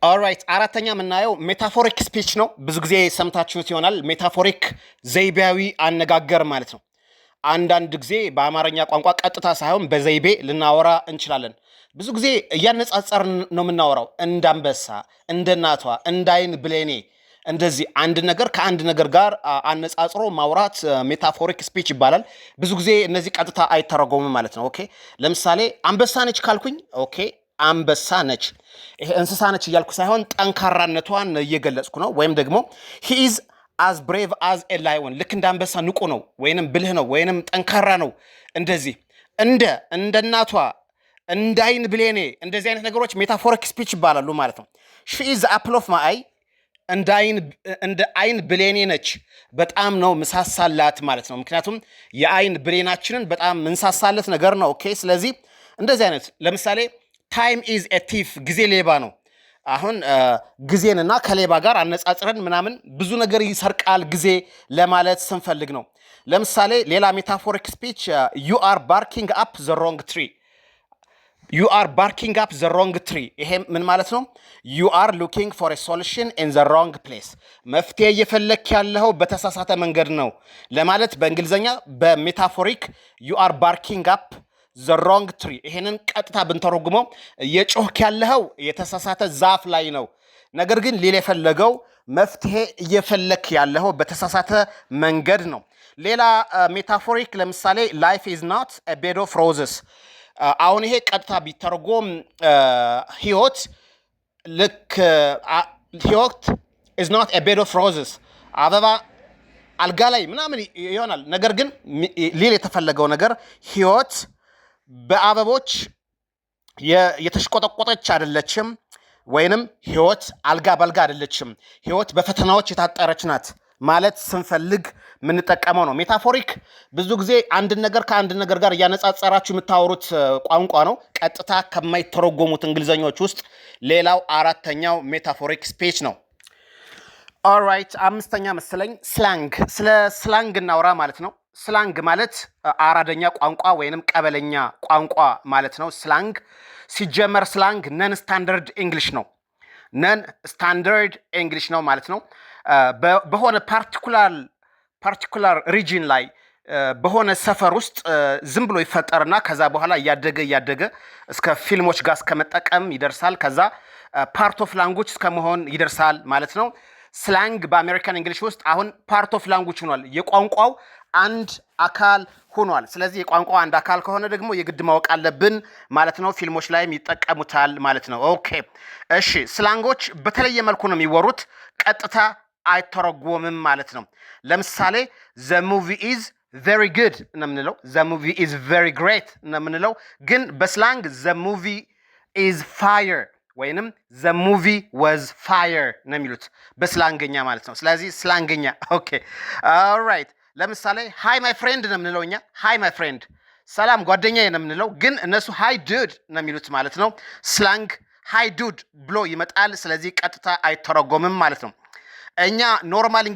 ኦልራይት አራተኛ የምናየው ሜታፎሪክ ስፒች ነው። ብዙ ጊዜ ሰምታችሁት ይሆናል። ሜታፎሪክ ዘይቤያዊ አነጋገር ማለት ነው። አንዳንድ ጊዜ በአማርኛ ቋንቋ ቀጥታ ሳይሆን በዘይቤ ልናወራ እንችላለን። ብዙ ጊዜ እያነጻጸርን ነው የምናወራው። እንደ አንበሳ፣ እንደ እናቷ፣ እንደ አይን ብሌኔ፣ እንደዚህ አንድ ነገር ከአንድ ነገር ጋር አነጻጽሮ ማውራት ሜታፎሪክ ስፒች ይባላል። ብዙ ጊዜ እነዚህ ቀጥታ አይተረጎምም ማለት ነው። ኦኬ ለምሳሌ አንበሳ ነች ካልኩኝ ኦኬ አንበሳ ነች። ይሄ እንስሳ ነች እያልኩ ሳይሆን ጠንካራነቷን እየገለጽኩ ነው። ወይም ደግሞ he is as brave as a lion ልክ እንደ አንበሳ ንቁ ነው ወይንም ብልህ ነው ወይንም ጠንካራ ነው። እንደዚህ እንደ እናቷ እንደ አይን ብሌኔ እንደዚህ አይነት ነገሮች ሜታፎሪክ ስፒች ይባላሉ ማለት ነው። she is the apple of my eye እንደ አይን ብሌኔ ነች። በጣም ነው ምሳሳላት ማለት ነው። ምክንያቱም የአይን ብሌናችንን በጣም ምንሳሳለት ነገር ነው። ኦኬ ስለዚህ እንደዚህ አይነት ለምሳሌ ታይም ኢዝ ኤ ቲፍ ጊዜ ሌባ ነው። አሁን ጊዜንና ከሌባ ጋር አነጻጽረን ምናምን ብዙ ነገር ይሰርቃል ጊዜ ለማለት ስንፈልግ ነው። ለምሳሌ ሌላ ሜታፎሪክ ስፒች ዩ አር ባርኪንግ አፕ ዘ ሮንግ ትሪ። ዩ አር ባርኪንግ አፕ ዘ ሮንግ ትሪ ይሄ ምን ማለት ነው? ዩ አር ሉኪንግ ፎር ኤ ሶሉሽን ኢን ዘ ሮንግ ፕሌስ። መፍትሄ እየፈለክ ያለኸው በተሳሳተ መንገድ ነው ለማለት በእንግሊዝኛ በሜታፎሪክ ዩ አር ባርኪንግ አፕ ዘ ሮንግ ትሪ ይሄንን ቀጥታ ብንተረጉመው እየጮህክ ያለኸው የተሳሳተ ዛፍ ላይ ነው። ነገር ግን ሊል የፈለገው መፍትሄ እየፈለክ ያለኸው በተሳሳተ መንገድ ነው። ሌላ ሜታፎሪክ ለምሳሌ ላይፍ ኢዝ ኖት ኤ ቤድ ኦፍ ሮዝስ። አሁን ይሄ ቀጥታ ቢተረጎም ህይወት ኢዝ ኖት ኤ ቤድ ኦፍ ሮዝስ አበባ አልጋ ላይ ምናምን ይሆናል። ነገር ግን ሊል የተፈለገው ነገር ህይወት በአበቦች የተሽቆጠቆጠች አይደለችም፣ ወይንም ህይወት አልጋ በልጋ አይደለችም። ህይወት በፈተናዎች የታጠረች ናት ማለት ስንፈልግ የምንጠቀመው ነው። ሜታፎሪክ ብዙ ጊዜ አንድን ነገር ከአንድ ነገር ጋር እያነጻጸራችሁ የምታወሩት ቋንቋ ነው፣ ቀጥታ ከማይተረጎሙት እንግሊዘኞች ውስጥ ሌላው አራተኛው ሜታፎሪክ ስፒች ነው። ኦልራይት አምስተኛ መሰለኝ ስላንግ። ስለ ስላንግ እናውራ ማለት ነው። ስላንግ ማለት አራደኛ ቋንቋ ወይንም ቀበለኛ ቋንቋ ማለት ነው። ስላንግ ሲጀመር ስላንግ ነን ስታንዳርድ እንግሊሽ ነው። ነን ስታንዳርድ እንግሊሽ ነው ማለት ነው። በሆነ ፓርቲኩላር ሪጅን ላይ በሆነ ሰፈር ውስጥ ዝም ብሎ ይፈጠርና ከዛ በኋላ እያደገ እስከ ፊልሞች ጋር እስከመጠቀም ይደርሳል። ከዛ ፓርት ኦፍ ላንጉጅ እስከመሆን ይደርሳል ማለት ነው። ስላንግ በአሜሪካን እንግሊሽ ውስጥ አሁን ፓርት ኦፍ ላንጉጅ ሆኗል። የቋንቋው አንድ አካል ሆኗል። ስለዚህ የቋንቋው አንድ አካል ከሆነ ደግሞ የግድ ማወቅ አለብን ማለት ነው። ፊልሞች ላይም ይጠቀሙታል ማለት ነው። ኦኬ እሺ፣ ስላንጎች በተለየ መልኩ ነው የሚወሩት፣ ቀጥታ አይተረጎምም ማለት ነው። ለምሳሌ ዘ ሙቪ ኢዝ ቬሪ ጉድ ነው የምንለው፣ ዘ ሙቪ ኢዝ ቬሪ ግሬት ነው የምንለው። ግን በስላንግ ዘ ሙቪ ኢዝ ፋየር ወይንም ዘ ሙቪ ወዝ ፋየር ነው የሚሉት በስላንገኛ ማለት ነው። ስለዚህ ስላንገኛ ኦኬ ኦልራይት። ለምሳሌ ሃይ ማይ ፍሬንድ ነው የምንለው እኛ፣ ሃይ ማይ ፍሬንድ ሰላም ጓደኛዬ ነው የምንለው። ግን እነሱ ሃይ ዱድ ነው የሚሉት ማለት ነው። ስላንግ ሃይ ዱድ ብሎ ይመጣል። ስለዚህ ቀጥታ አይተረጎምም ማለት ነው። እኛ ኖርማል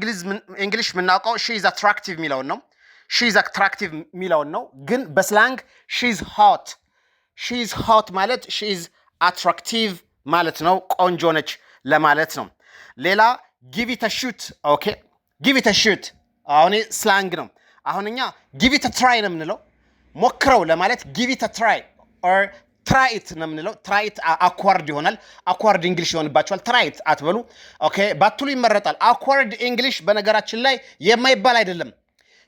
እንግሊሽ የምናውቀው ሺ ኢዝ አትራክቲቭ የሚለውን ነው። ሺ ኢዝ አትራክቲቭ የሚለውን ነው። ግን በስላንግ ሺ ኢዝ ሆት፣ ሺ ኢዝ ሆት ማለት ሺ ኢዝ አትራክቲቭ ማለት ነው። ቆንጆ ነች ለማለት ነው። ሌላ ጊቭ ኢት አ ሹት። ኦኬ ጊቭ ኢት አ ሹት አሁን ስላንግ ነው። አሁን እኛ ጊቭ ኢት አ ትራይ ነው የምንለው፣ ሞክረው ለማለት ጊቭ ኢት አ ትራይ ኦር ትራይት ነው የምንለው። ትራይት አኳርድ ይሆናል፣ አኳርድ እንግሊሽ ይሆንባቸዋል። ትራይት አትበሉ ኦኬ ባትሉ ይመረጣል። አኳርድ እንግሊሽ በነገራችን ላይ የማይባል አይደለም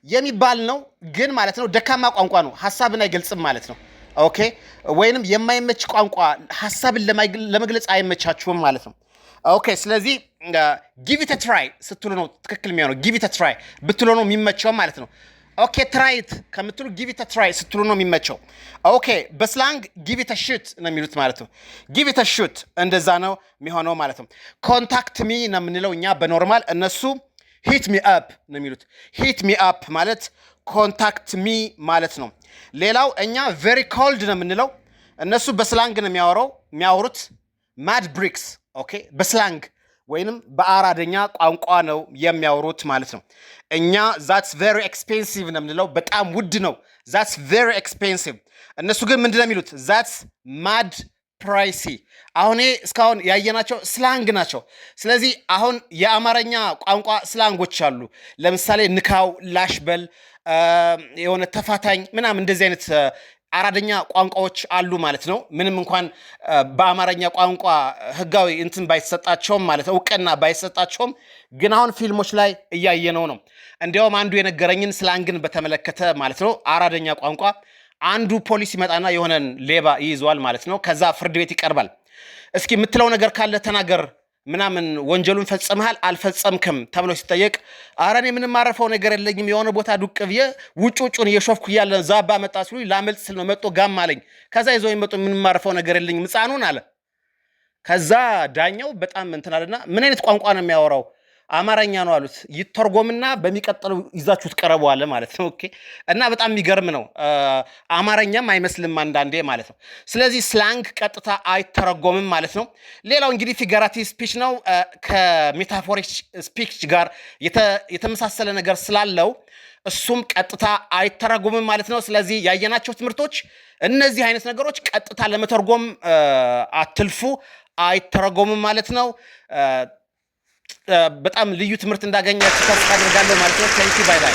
የሚባል ነው፣ ግን ማለት ነው ደካማ ቋንቋ ነው፣ ሀሳብን አይገልጽም ማለት ነው። ኦኬ ወይንም የማይመች ቋንቋ ሀሳብን ለመግለጽ አይመቻችሁም ማለት ነው። ኦኬ ስለዚህ ጊቭ ኢት አ ትራይ ስትሉ ነው ትክክል የሚሆነው። ጊቭ ኢት አ ትራይ ብትሉ ነው የሚመቸው ማለት ነው። ኦኬ ትራይት ከምትሉ ጊቭ ኢት አ ትራይ ስትሉ ነው የሚመቸው። ኦኬ በስላንግ ጊቭ ኢት አ ሹት ነው የሚሉት ማለት ነው። ጊቭ ኢት አ ሹት እንደዛ ነው የሚሆነው ማለት ነው። ኮንታክት ሚ ነው የምንለው እኛ በኖርማል፣ እነሱ ሂት ሚ አፕ ነው የሚሉት። ሂት ሚ አፕ ማለት ኮንታክት ሚ ማለት ነው። ሌላው እኛ ቬሪ ኮልድ ነው የምንለው፣ እነሱ በስላንግ ነው የሚያወሩት ማድ ብሪክስ። ኦኬ በስላንግ ወይንም በአራደኛ ቋንቋ ነው የሚያወሩት ማለት ነው። እኛ ዛትስ ቬሪ ኤክስፔንሲቭ ነው የምንለው፣ በጣም ውድ ነው። ዛትስ ቬሪ ኤክስፔንሲቭ። እነሱ ግን ምንድን ነው የሚሉት? ዛትስ ማድ ፕራይሲ አሁን እስካሁን ያየናቸው ስላንግ ናቸው። ስለዚህ አሁን የአማርኛ ቋንቋ ስላንጎች አሉ። ለምሳሌ ንካው፣ ላሽበል፣ የሆነ ተፋታኝ ምናምን እንደዚህ አይነት አራደኛ ቋንቋዎች አሉ ማለት ነው። ምንም እንኳን በአማርኛ ቋንቋ ህጋዊ እንትን ባይሰጣቸውም ማለት እውቅና ባይሰጣቸውም ግን አሁን ፊልሞች ላይ እያየነው ነው። እንዲያውም አንዱ የነገረኝን ስላንግን በተመለከተ ማለት ነው አራደኛ ቋንቋ አንዱ ፖሊስ ይመጣና የሆነን ሌባ ይይዘዋል ማለት ነው። ከዛ ፍርድ ቤት ይቀርባል። እስኪ የምትለው ነገር ካለ ተናገር ምናምን ወንጀሉን ፈጽመሃል አልፈጸምክም ተብሎ ሲጠየቅ ኧረ እኔ ምንም ማረፈው ነገር የለኝም የሆነ ቦታ ዱቅ ብዬ ውጩን እየሾፍኩ እያለ ዛባ መጣ ሲሉ ላመልጥ ስል ነው መጥቶ ጋም አለኝ። ከዛ ይዘው ይመጡ ምንም ማረፈው ነገር የለኝም ሕፃኑን አለ። ከዛ ዳኛው በጣም እንትን አለና ምን አይነት ቋንቋ ነው የሚያወራው? አማርኛ ነው አሉት። ይተርጎምና በሚቀጥለው ይዛችሁት ቀረበዋል ማለት ነው። ኦኬ። እና በጣም የሚገርም ነው። አማርኛም አይመስልም አንዳንዴ ማለት ነው። ስለዚህ ስላንግ ቀጥታ አይተረጎምም ማለት ነው። ሌላው እንግዲህ ፊገራቲቭ ስፒች ነው። ከሜታፎሪክ ስፒች ጋር የተመሳሰለ ነገር ስላለው እሱም ቀጥታ አይተረጎምም ማለት ነው። ስለዚህ ያየናቸው ትምህርቶች እነዚህ አይነት ነገሮች ቀጥታ ለመተርጎም አትልፉ፣ አይተረጎምም ማለት ነው። በጣም ልዩ ትምህርት እንዳገኛችሁ ተስፋ አድርጋለሁ ማለት ነው። ቴንኪው ባይ ባይ።